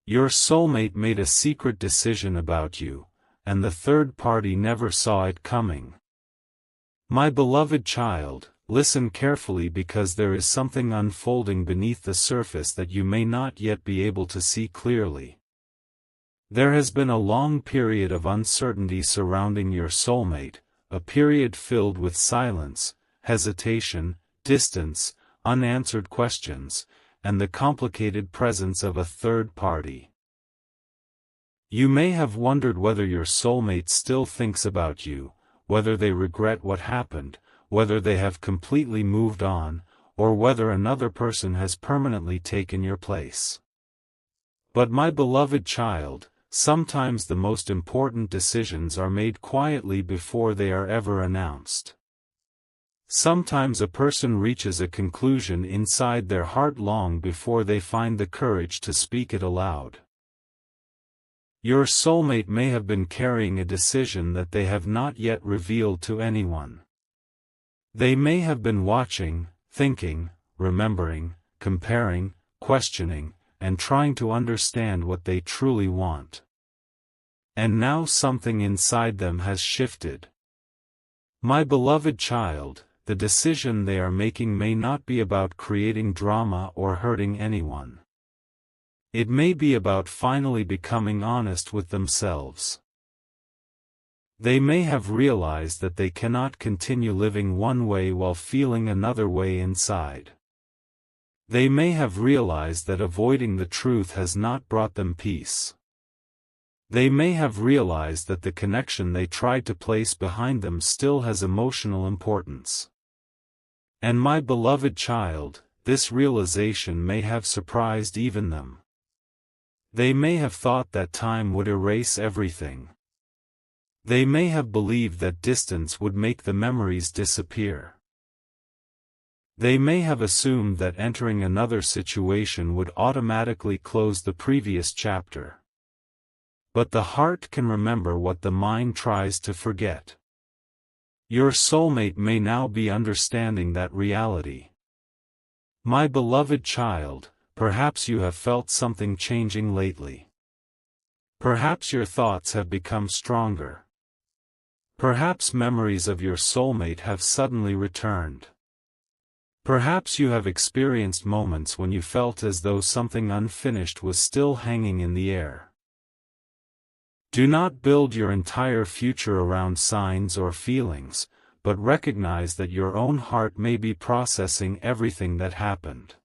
Your soulmate made a secret decision about you, and the third party never saw it coming. My beloved child, listen carefully because there is something unfolding beneath the surface that you may not yet be able to see clearly. There has been a long period of uncertainty surrounding your soulmate, a period filled with silence, hesitation, distance, unanswered questions, and the complicated presence of a third party. You may have wondered whether your soulmate still thinks about you, whether they regret what happened, whether they have completely moved on, or whether another person has permanently taken your place. But my beloved child, sometimes the most important decisions are made quietly before they are ever announced. Sometimes a person reaches a conclusion inside their heart long before they find the courage to speak it aloud. Your soulmate may have been carrying a decision that they have not yet revealed to anyone. They may have been watching, thinking, remembering, comparing, questioning, and trying to understand what they truly want. And now something inside them has shifted. My beloved child, the decision they are making may not be about creating drama or hurting anyone. It may be about finally becoming honest with themselves. They may have realized that they cannot continue living one way while feeling another way inside. They may have realized that avoiding the truth has not brought them peace. They may have realized that the connection they tried to place behind them still has emotional importance. And my beloved child, this realization may have surprised even them. They may have thought that time would erase everything. They may have believed that distance would make the memories disappear. They may have assumed that entering another situation would automatically close the previous chapter. But the heart can remember what the mind tries to forget. Your soulmate may now be understanding that reality. My beloved child, perhaps you have felt something changing lately. Perhaps your thoughts have become stronger. Perhaps memories of your soulmate have suddenly returned. Perhaps you have experienced moments when you felt as though something unfinished was still hanging in the air. Do not build your entire future around signs or feelings, but recognize that your own heart may be processing everything that happened.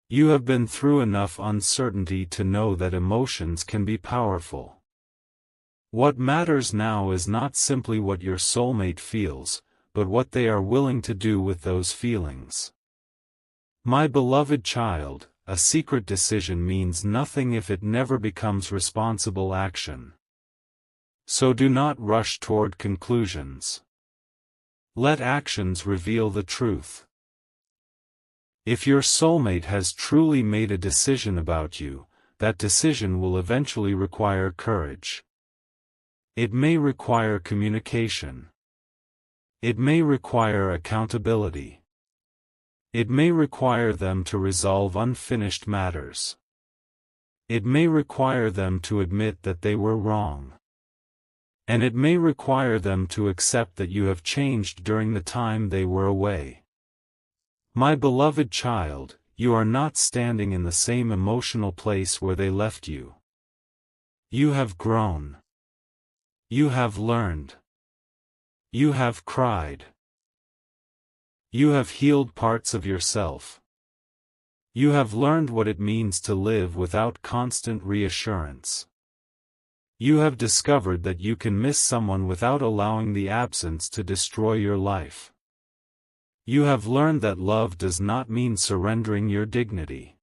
You have been through enough uncertainty to know that emotions can be powerful. What matters now is not simply what your soulmate feels, but what they are willing to do with those feelings. My beloved child, a secret decision means nothing if it never becomes responsible action. So do not rush toward conclusions. Let actions reveal the truth. If your soulmate has truly made a decision about you, that decision will eventually require courage. It may require communication. It may require accountability. It may require them to resolve unfinished matters. It may require them to admit that they were wrong. And it may require them to accept that you have changed during the time they were away. My beloved child, you are not standing in the same emotional place where they left you. You have grown. You have learned. You have cried. You have healed parts of yourself. You have learned what it means to live without constant reassurance. You have discovered that you can miss someone without allowing the absence to destroy your life. You have learned that love does not mean surrendering your dignity.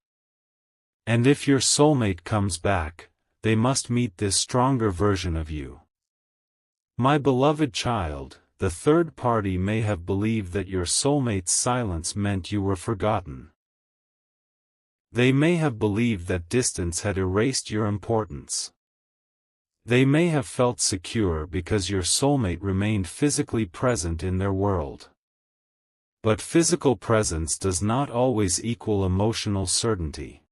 And if your soulmate comes back, they must meet this stronger version of you. My beloved child, the third party may have believed that your soulmate's silence meant you were forgotten. They may have believed that distance had erased your importance. They may have felt secure because your soulmate remained physically present in their world. But physical presence does not always equal emotional certainty.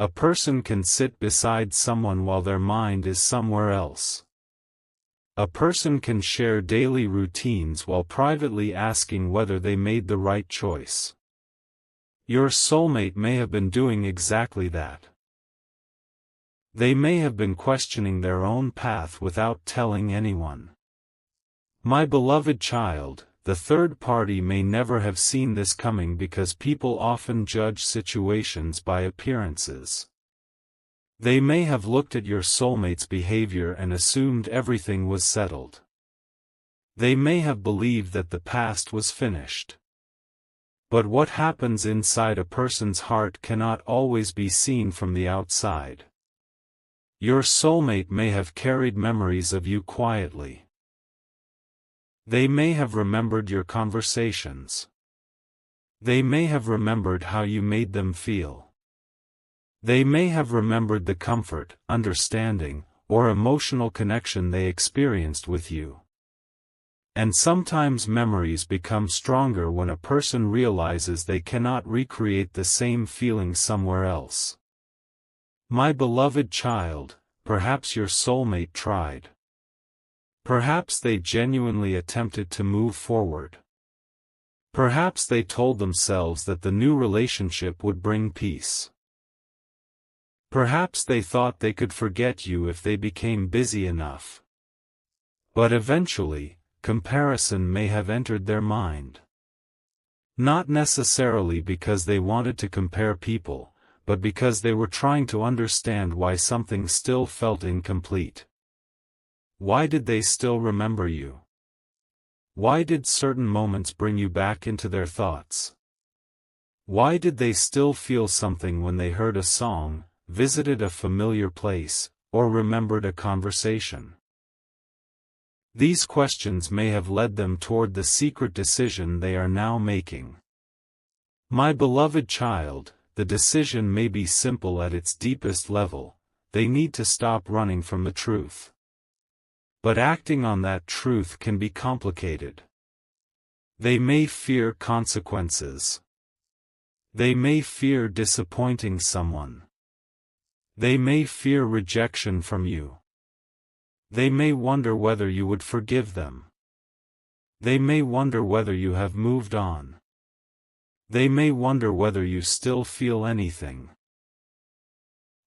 A person can sit beside someone while their mind is somewhere else. A person can share daily routines while privately asking whether they made the right choice. Your soulmate may have been doing exactly that. They may have been questioning their own path without telling anyone. My beloved child, the third party may never have seen this coming because people often judge situations by appearances. They may have looked at your soulmate's behavior and assumed everything was settled. They may have believed that the past was finished. But what happens inside a person's heart cannot always be seen from the outside. Your soulmate may have carried memories of you quietly. They may have remembered your conversations. They may have remembered how you made them feel. They may have remembered the comfort, understanding, or emotional connection they experienced with you. And sometimes memories become stronger when a person realizes they cannot recreate the same feeling somewhere else. My beloved child, perhaps your soulmate tried. Perhaps they genuinely attempted to move forward. Perhaps they told themselves that the new relationship would bring peace. Perhaps they thought they could forget you if they became busy enough. But eventually, comparison may have entered their mind. Not necessarily because they wanted to compare people, but because they were trying to understand why something still felt incomplete. Why did they still remember you? Why did certain moments bring you back into their thoughts? Why did they still feel something when they heard a song, visited a familiar place, or remembered a conversation? These questions may have led them toward the secret decision they are now making. My beloved child, the decision may be simple at its deepest level: they need to stop running from the truth. But acting on that truth can be complicated. They may fear consequences. They may fear disappointing someone. They may fear rejection from you. They may wonder whether you would forgive them. They may wonder whether you have moved on. They may wonder whether you still feel anything.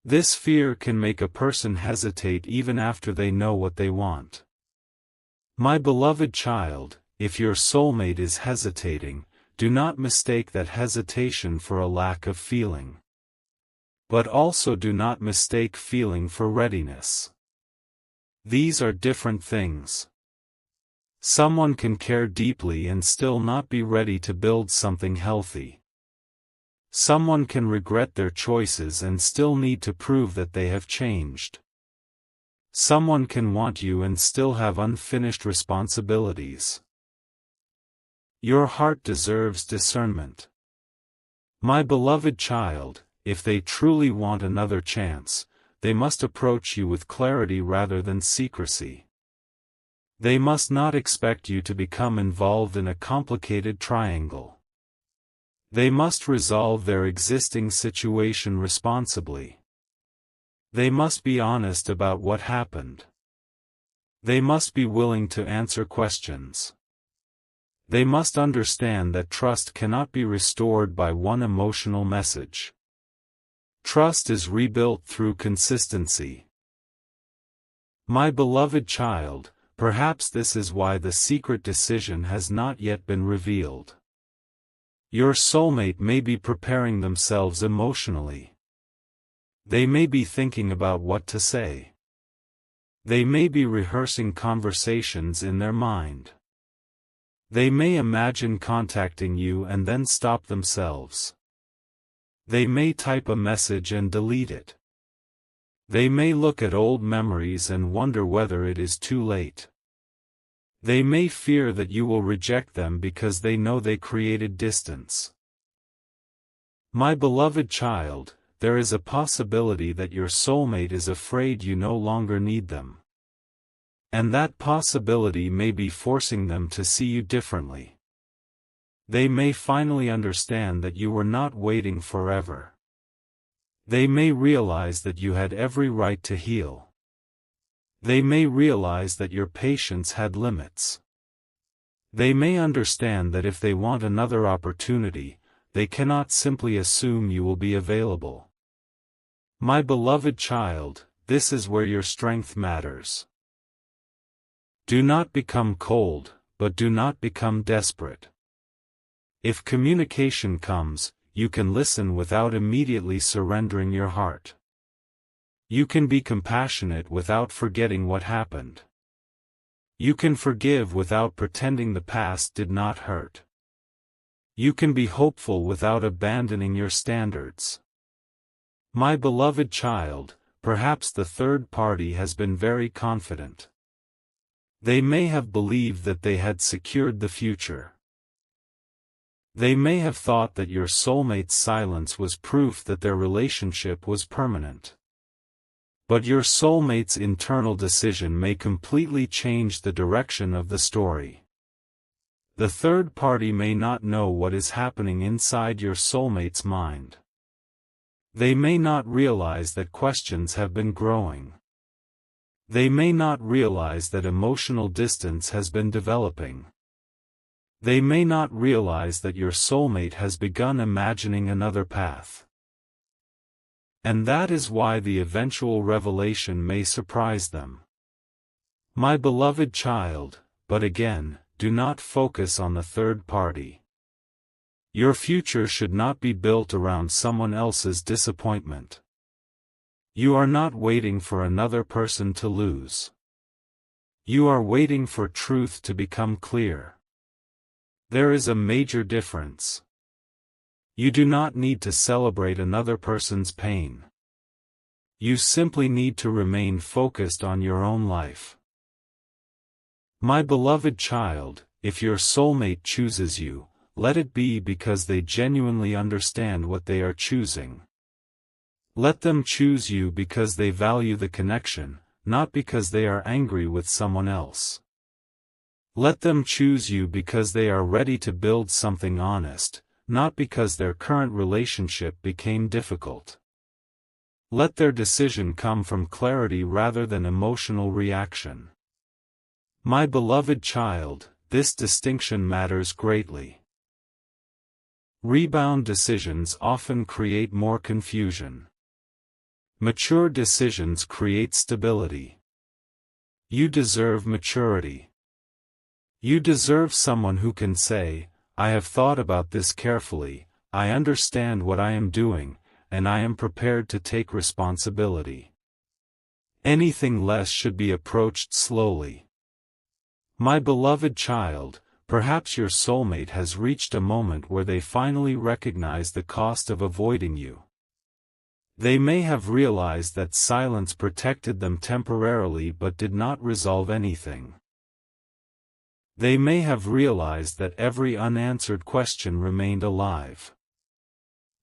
This fear can make a person hesitate even after they know what they want. My beloved child, if your soulmate is hesitating, do not mistake that hesitation for a lack of feeling. But also do not mistake feeling for readiness. These are different things. Someone can care deeply and still not be ready to build something healthy. Someone can regret their choices and still need to prove that they have changed. Someone can want you and still have unfinished responsibilities. Your heart deserves discernment. My beloved child, if they truly want another chance, they must approach you with clarity rather than secrecy. They must not expect you to become involved in a complicated triangle. They must resolve their existing situation responsibly. They must be honest about what happened. They must be willing to answer questions. They must understand that trust cannot be restored by one emotional message. Trust is rebuilt through consistency. My beloved child, perhaps this is why the secret decision has not yet been revealed. Your soulmate may be preparing themselves emotionally. They may be thinking about what to say. They may be rehearsing conversations in their mind. They may imagine contacting you and then stop themselves. They may type a message and delete it. They may look at old memories and wonder whether it is too late. They may fear that you will reject them because they know they created distance. My beloved child, there is a possibility that your soulmate is afraid you no longer need them. And that possibility may be forcing them to see you differently. They may finally understand that you were not waiting forever. They may realize that you had every right to heal. They may realize that your patience had limits. They may understand that if they want another opportunity, they cannot simply assume you will be available. My beloved child, this is where your strength matters. Do not become cold, but do not become desperate. If communication comes, you can listen without immediately surrendering your heart. You can be compassionate without forgetting what happened. You can forgive without pretending the past did not hurt. You can be hopeful without abandoning your standards. My beloved child, perhaps the third party has been very confident. They may have believed that they had secured the future. They may have thought that your soulmate's silence was proof that their relationship was permanent. But your soulmate's internal decision may completely change the direction of the story. The third party may not know what is happening inside your soulmate's mind. They may not realize that questions have been growing. They may not realize that emotional distance has been developing. They may not realize that your soulmate has begun imagining another path. And that is why the eventual revelation may surprise them. My beloved child, but again, do not focus on the third party. Your future should not be built around someone else's disappointment. You are not waiting for another person to lose. You are waiting for truth to become clear. There is a major difference. You do not need to celebrate another person's pain. You simply need to remain focused on your own life. My beloved child, if your soulmate chooses you, let it be because they genuinely understand what they are choosing. Let them choose you because they value the connection, not because they are angry with someone else. Let them choose you because they are ready to build something honest, not because their current relationship became difficult. Let their decision come from clarity rather than emotional reaction. My beloved child, this distinction matters greatly. Rebound decisions often create more confusion. Mature decisions create stability. You deserve maturity. You deserve someone who can say, I have thought about this carefully, I understand what I am doing, and I am prepared to take responsibility. Anything less should be approached slowly. My beloved child, perhaps your soulmate has reached a moment where they finally recognize the cost of avoiding you. They may have realized that silence protected them temporarily but did not resolve anything. They may have realized that every unanswered question remained alive.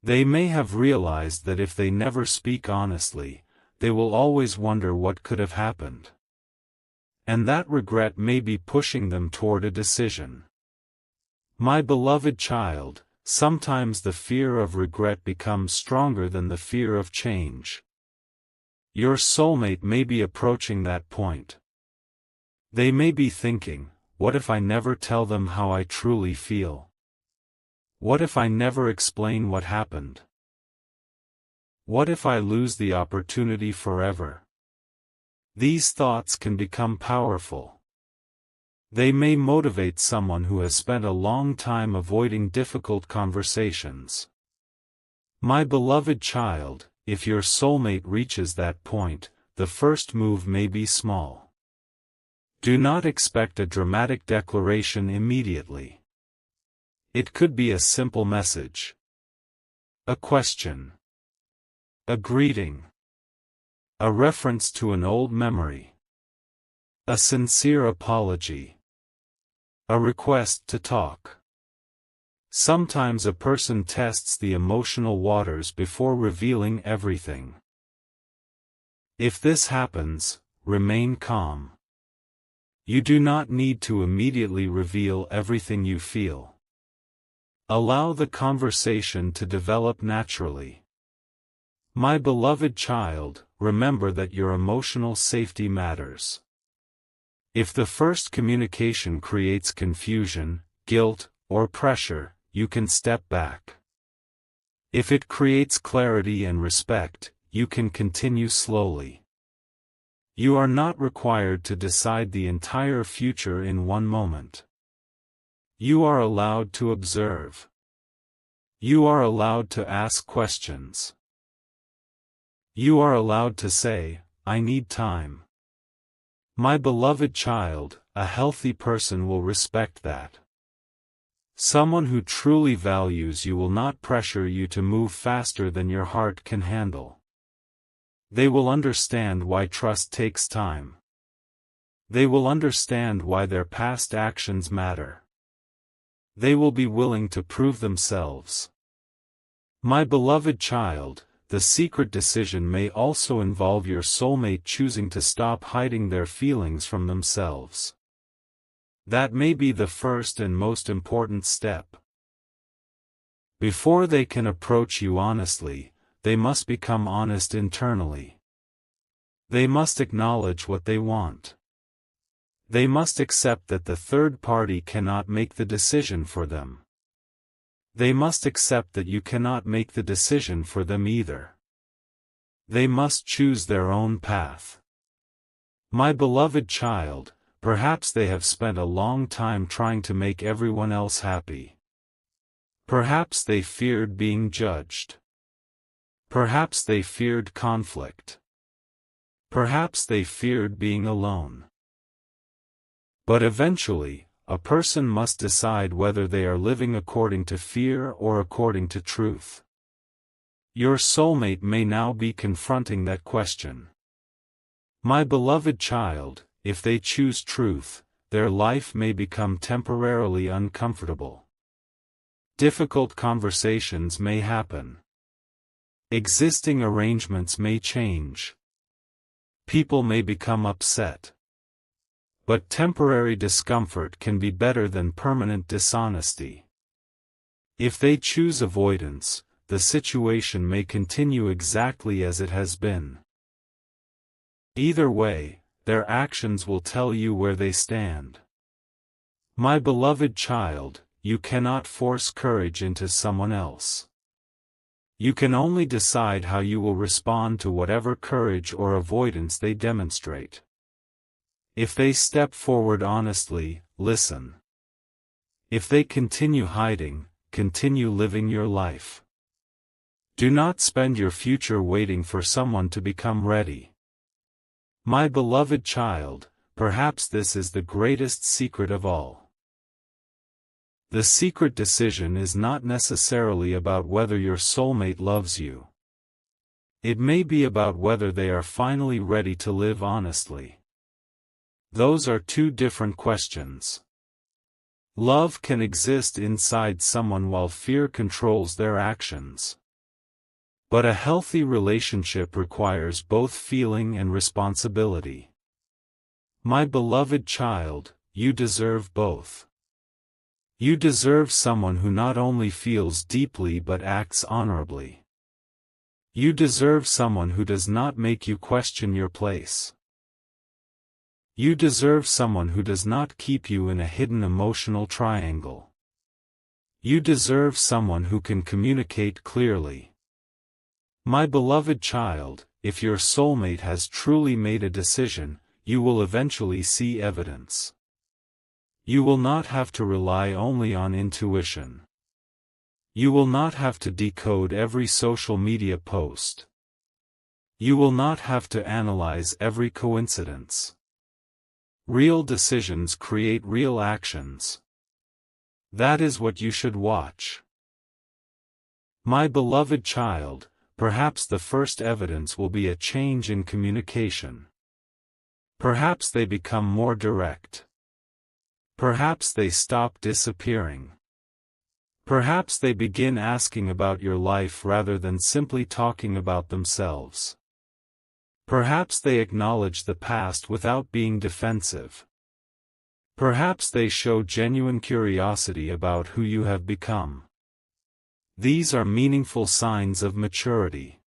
They may have realized that if they never speak honestly, they will always wonder what could have happened. And that regret may be pushing them toward a decision. My beloved child, sometimes the fear of regret becomes stronger than the fear of change. Your soulmate may be approaching that point. They may be thinking, what if I never tell them how I truly feel? What if I never explain what happened? What if I lose the opportunity forever? These thoughts can become powerful. They may motivate someone who has spent a long time avoiding difficult conversations. My beloved child, if your soulmate reaches that point, the first move may be small. Do not expect a dramatic declaration immediately. It could be a simple message. A question. A greeting. A reference to an old memory. A sincere apology. A request to talk. Sometimes a person tests the emotional waters before revealing everything. If this happens, remain calm. You do not need to immediately reveal everything you feel. Allow the conversation to develop naturally. My beloved child, remember that your emotional safety matters. If the first communication creates confusion, guilt, or pressure, you can step back. If it creates clarity and respect, you can continue slowly. You are not required to decide the entire future in one moment. You are allowed to observe. You are allowed to ask questions. You are allowed to say, "I need time." My beloved child, a healthy person will respect that. Someone who truly values you will not pressure you to move faster than your heart can handle. They will understand why trust takes time. They will understand why their past actions matter. They will be willing to prove themselves. My beloved child, the secret decision may also involve your soulmate choosing to stop hiding their feelings from themselves. That may be the first and most important step. Before they can approach you honestly, they must become honest internally. They must acknowledge what they want. They must accept that the third party cannot make the decision for them. They must accept that you cannot make the decision for them either. They must choose their own path. My beloved child, perhaps they have spent a long time trying to make everyone else happy. Perhaps they feared being judged. Perhaps they feared conflict. Perhaps they feared being alone. But eventually, a person must decide whether they are living according to fear or according to truth. Your soulmate may now be confronting that question. My beloved child, if they choose truth, their life may become temporarily uncomfortable. Difficult conversations may happen. Existing arrangements may change. People may become upset. But temporary discomfort can be better than permanent dishonesty. If they choose avoidance, the situation may continue exactly as it has been. Either way, their actions will tell you where they stand. My beloved child, you cannot force courage into someone else. You can only decide how you will respond to whatever courage or avoidance they demonstrate. If they step forward honestly, listen. If they continue hiding, continue living your life. Do not spend your future waiting for someone to become ready. My beloved child, perhaps this is the greatest secret of all. The secret decision is not necessarily about whether your soulmate loves you. It may be about whether they are finally ready to live honestly. Those are two different questions. Love can exist inside someone while fear controls their actions. But a healthy relationship requires both feeling and responsibility. My beloved child, you deserve both. You deserve someone who not only feels deeply but acts honorably. You deserve someone who does not make you question your place. You deserve someone who does not keep you in a hidden emotional triangle. You deserve someone who can communicate clearly. My beloved child, if your soulmate has truly made a decision, you will eventually see evidence. You will not have to rely only on intuition. You will not have to decode every social media post. You will not have to analyze every coincidence. Real decisions create real actions. That is what you should watch. My beloved child, perhaps the first evidence will be a change in communication. Perhaps they become more direct. Perhaps they stop disappearing. Perhaps they begin asking about your life rather than simply talking about themselves. Perhaps they acknowledge the past without being defensive. Perhaps they show genuine curiosity about who you have become. These are meaningful signs of maturity.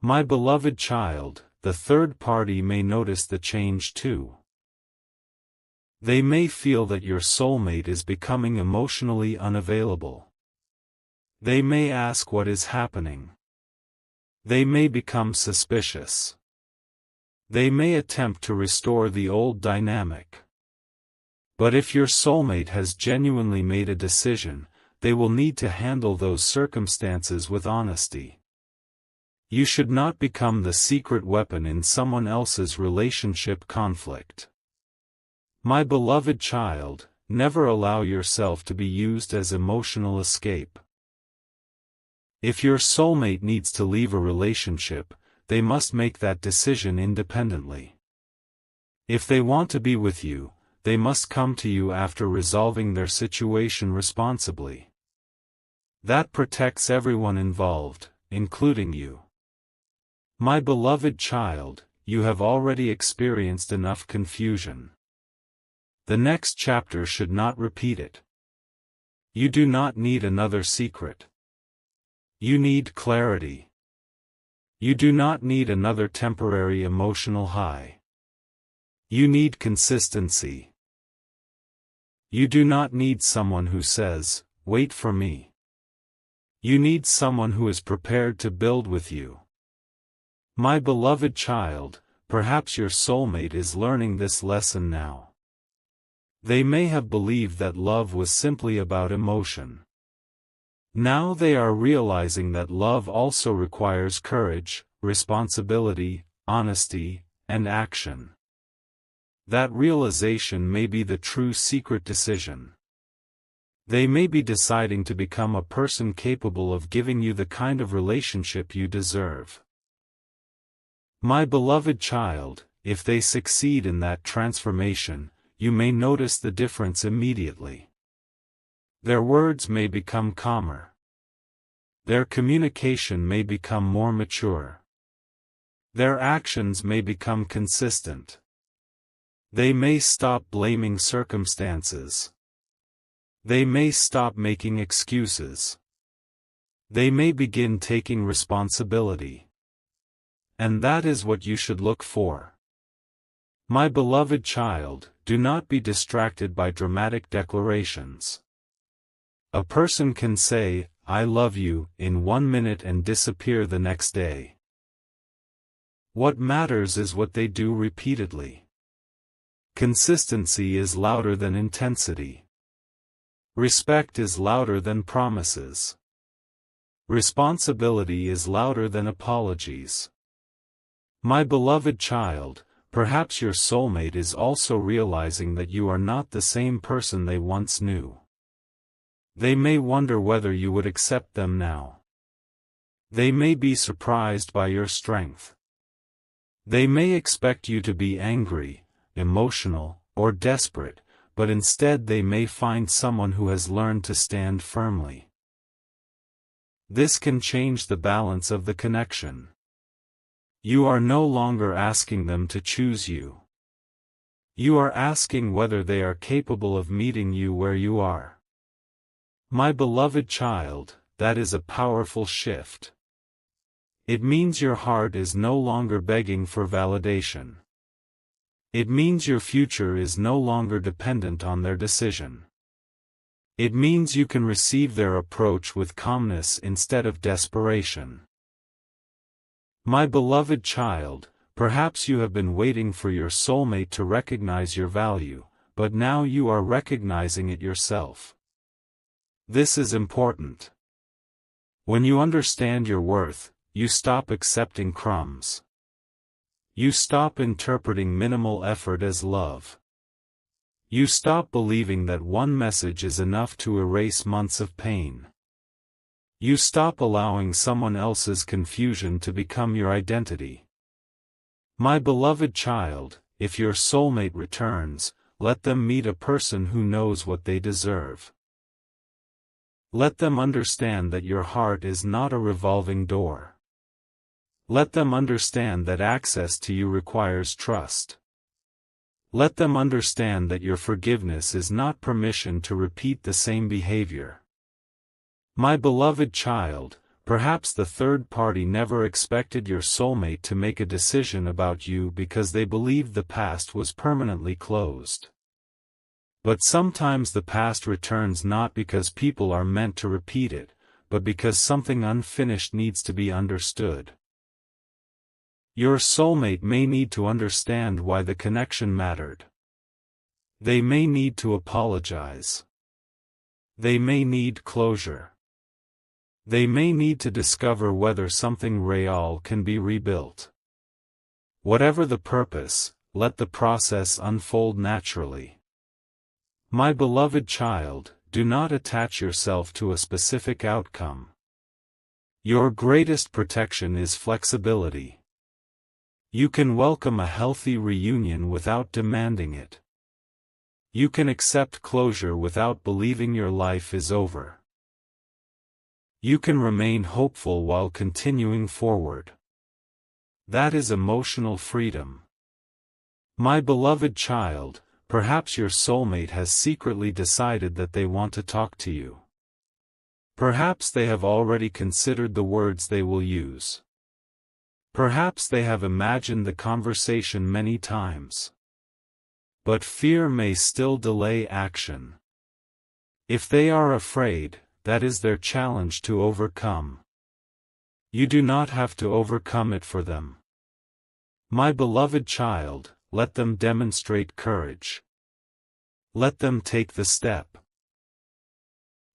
My beloved child, the third party may notice the change too. They may feel that your soulmate is becoming emotionally unavailable. They may ask what is happening. They may become suspicious. They may attempt to restore the old dynamic. But if your soulmate has genuinely made a decision, they will need to handle those circumstances with honesty. You should not become the secret weapon in someone else's relationship conflict. My beloved child, never allow yourself to be used as emotional escape. If your soulmate needs to leave a relationship, they must make that decision independently. If they want to be with you, they must come to you after resolving their situation responsibly. That protects everyone involved, including you. My beloved child, you have already experienced enough confusion. The next chapter should not repeat it. You do not need another secret. You need clarity. You do not need another temporary emotional high. You need consistency. You do not need someone who says, "Wait for me." You need someone who is prepared to build with you. My beloved child, perhaps your soulmate is learning this lesson now. They may have believed that love was simply about emotion. Now they are realizing that love also requires courage, responsibility, honesty, and action. That realization may be the true secret decision. They may be deciding to become a person capable of giving you the kind of relationship you deserve. My beloved child, if they succeed in that transformation, you may notice the difference immediately. Their words may become calmer. Their communication may become more mature. Their actions may become consistent. They may stop blaming circumstances. They may stop making excuses. They may begin taking responsibility. And that is what you should look for. My beloved child, do not be distracted by dramatic declarations. A person can say, "I love you," in 1 minute and disappear the next day. What matters is what they do repeatedly. Consistency is louder than intensity. Respect is louder than promises. Responsibility is louder than apologies. My beloved child, perhaps your soulmate is also realizing that you are not the same person they once knew. They may wonder whether you would accept them now. They may be surprised by your strength. They may expect you to be angry, emotional, or desperate, but instead they may find someone who has learned to stand firmly. This can change the balance of the connection. You are no longer asking them to choose you. You are asking whether they are capable of meeting you where you are. My beloved child, that is a powerful shift. It means your heart is no longer begging for validation. It means your future is no longer dependent on their decision. It means you can receive their approach with calmness instead of desperation. My beloved child, perhaps you have been waiting for your soulmate to recognize your value, but now you are recognizing it yourself. This is important. When you understand your worth, you stop accepting crumbs. You stop interpreting minimal effort as love. You stop believing that one message is enough to erase months of pain. You stop allowing someone else's confusion to become your identity. My beloved child, if your soulmate returns, let them meet a person who knows what they deserve. Let them understand that your heart is not a revolving door. Let them understand that access to you requires trust. Let them understand that your forgiveness is not permission to repeat the same behavior. My beloved child, perhaps the third party never expected your soulmate to make a decision about you because they believed the past was permanently closed. But sometimes the past returns not because people are meant to repeat it, but because something unfinished needs to be understood. Your soulmate may need to understand why the connection mattered. They may need to apologize. They may need closure. They may need to discover whether something real can be rebuilt. Whatever the purpose, let the process unfold naturally. My beloved child, do not attach yourself to a specific outcome. Your greatest protection is flexibility. You can welcome a healthy reunion without demanding it. You can accept closure without believing your life is over. You can remain hopeful while continuing forward. That is emotional freedom. My beloved child, perhaps your soulmate has secretly decided that they want to talk to you. Perhaps they have already considered the words they will use. Perhaps they have imagined the conversation many times. But fear may still delay action. If they are afraid, that is their challenge to overcome. You do not have to overcome it for them. My beloved child, let them demonstrate courage. Let them take the step.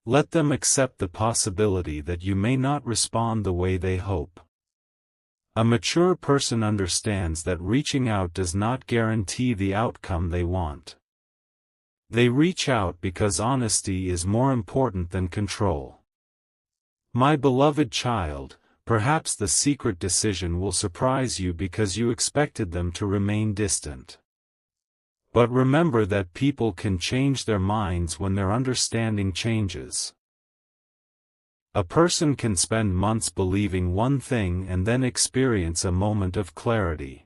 Let them accept the possibility that you may not respond the way they hope. A mature person understands that reaching out does not guarantee the outcome they want. They reach out because honesty is more important than control. My beloved child, perhaps the secret decision will surprise you because you expected them to remain distant. But remember that people can change their minds when their understanding changes. A person can spend months believing one thing and then experience a moment of clarity.